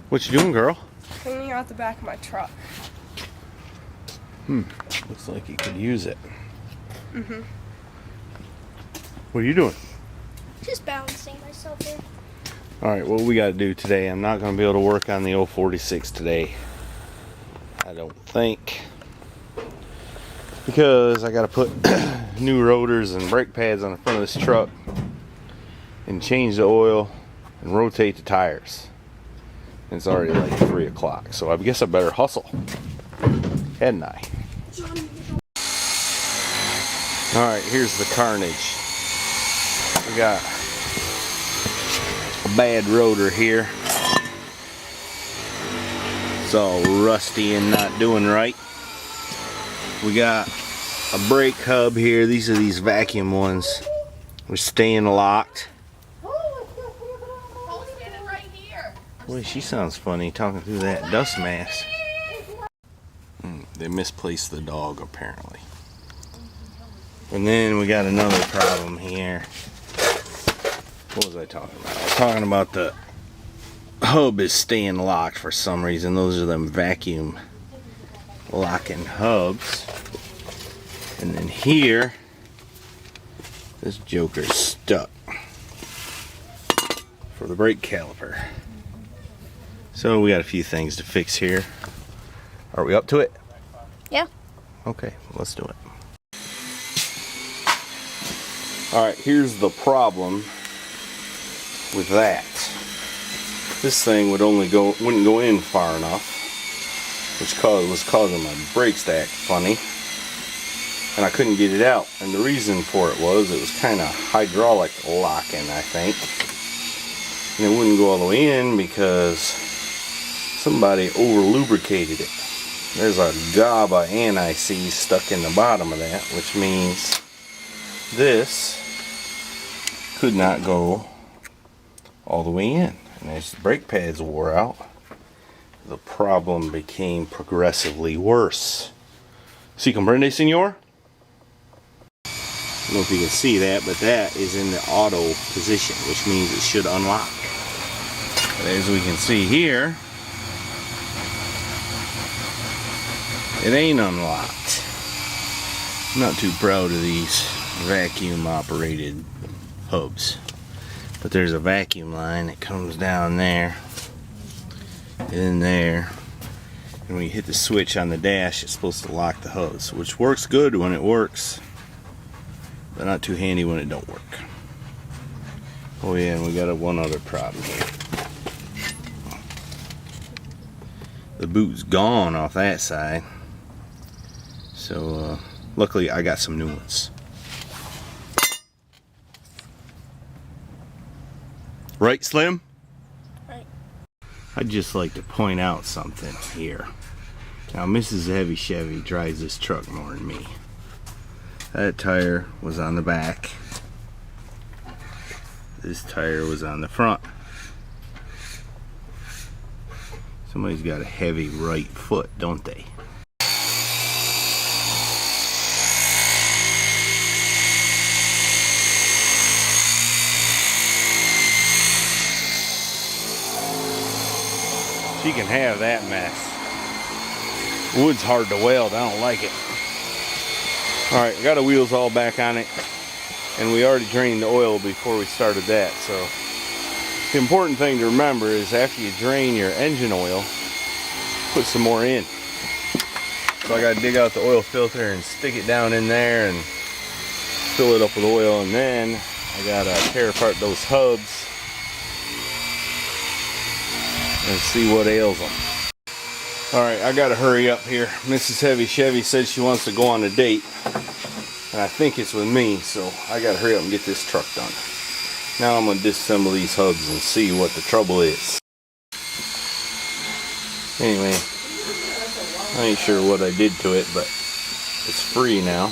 What you doing, girl? Cleaning out the back of my truck. Looks like you could use it. Mm-hmm. What are you doing? Just balancing myself here. Alright, what we got to do today, I'm not going to be able to work on the 046 today. I don't think. Because I got to put new rotors and brake pads on the front of this truck. And change the oil and rotate the tires. And it's already like 3 o'clock. So I guess I better hustle. Hadn't I? Alright, here's the carnage. We got a bad rotor here. It's all rusty and not doing right. We got a brake hub here. These are these vacuum ones. We're staying locked. Boy, she sounds funny talking through that dust mask. They misplaced the dog apparently. And then we got another problem here. What was I talking about? I was talking about the hub is staying locked for some reason. Those are them vacuum locking hubs. And then here, this joker's stuck for the brake caliper. So we got a few things to fix here. Are we up to it? Yeah. Okay, let's do it. Alright, here's the problem with that. This thing wouldn't go in far enough, which was causing my brakes to act funny. And I couldn't get it out. And the reason for it was kind of hydraulic locking, I think. And it wouldn't go all the way in because somebody over lubricated it. There's a gob of anti-seize stuck in the bottom of that, which means this could not go all the way in. And as the brake pads wore out, the problem became progressively worse. ¿Sí comprende, señor? I don't know if you can see that, but that is in the auto position, which means it should unlock. But as we can see here, it ain't unlocked. I'm not too proud of these vacuum operated hubs. But there's a vacuum line that comes down there, in there. And when you hit the switch on the dash, it's supposed to lock the hubs, which works good when it works, but not too handy when it don't work. Oh yeah, and we got one other problem here. The boot's gone off that side. So luckily I got some new ones. Right, Slim? Right. I'd just like to point out something here. Now, Mrs. Heavy Chevy drives this truck more than me. That tire was on the back. This tire was on the front. Somebody's got a heavy right foot, don't they? She can have that mess. Wood's hard to weld. I don't like it. Alright, got the wheels all back on it. And we already drained the oil before we started that. So the important thing to remember is after you drain your engine oil, put some more in. So I got to dig out the oil filter and stick it down in there and fill it up with oil. And then I got to tear apart those hubs and see what ails them. Alright, I gotta hurry up here. Mrs. Heavy Chevy said she wants to go on a date, and I think it's with me, so I gotta hurry up and get this truck done. Now I'm gonna disassemble these hubs and see what the trouble is. Anyway, I ain't sure what I did to it, but it's free now.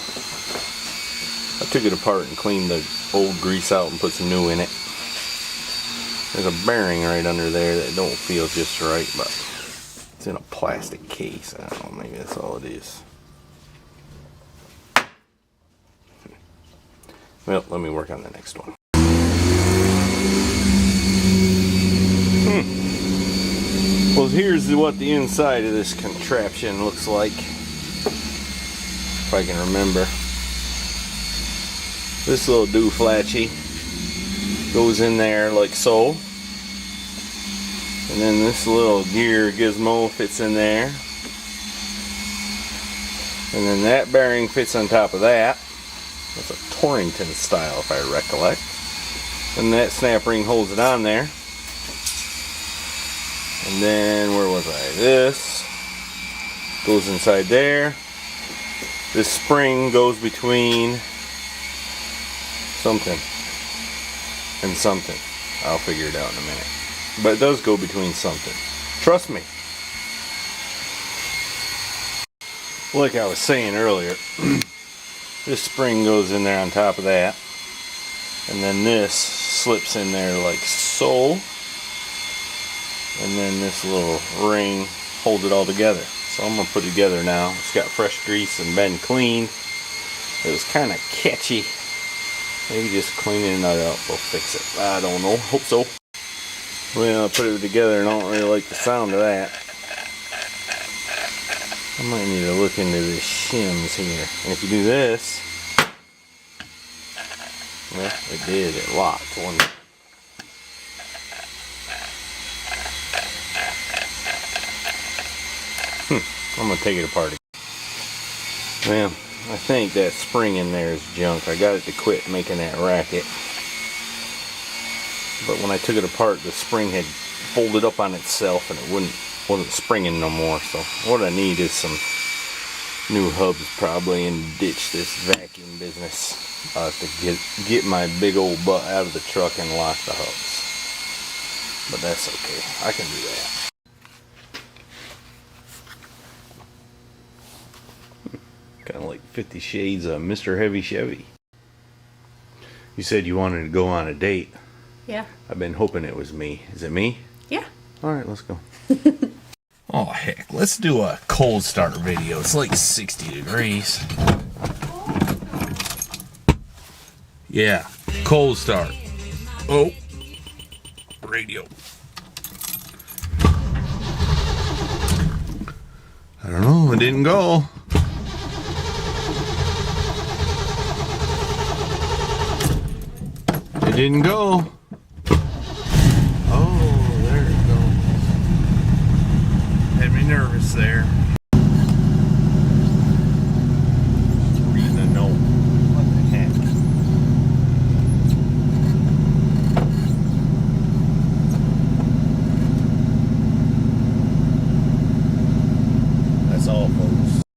I took it apart and cleaned the old grease out and put some new in it. There's a bearing right under there that don't feel just right, but it's in a plastic case. I don't know, maybe that's all it is. Well, let me work on the next one. Well, here's what the inside of this contraption looks like, if I can remember. This little dooflatchy goes in there like so, and then this little gear gizmo fits in there, and then that bearing fits on top of that. That's a Torrington style, if I recollect. And that snap ring holds it on there. And then, where was I? This goes inside there. This spring goes between something and something. I'll figure it out in a minute. But it does go between something. Trust me. Like I was saying earlier, this spring goes in there on top of that. And then this slips in there like so. And then this little ring holds it all together. So I'm going to put it together now. It's got fresh grease and been cleaned. It was kind of catchy. Maybe just cleaning it out will fix it. I don't know. Hope so. Well, I put it together and I don't really like the sound of that. I might need to look into the shims here. And if you do this, well, it did. It locked one. I'm going to take it apart again. Well, I think that spring in there is junk. I got it to quit making that racket. But when I took it apart, the spring had folded up on itself and it wasn't springing no more. So what I need is some new hubs probably, and ditch this vacuum business. I'll have to get my big old butt out of the truck and lock the hubs. But that's okay. I can do that. Kind of like 50 Shades of Mr. Heavy Chevy. You said you wanted to go on a date. Yeah. I've been hoping it was me. Is it me? Yeah. Alright, let's go. Oh heck, let's do a cold start video. It's like 60 degrees. Yeah, cold start. Oh, radio. I don't know, it didn't go. It didn't go. Oh, there it goes. Had me nervous there. Just reading a note. What the heck? That's all, folks.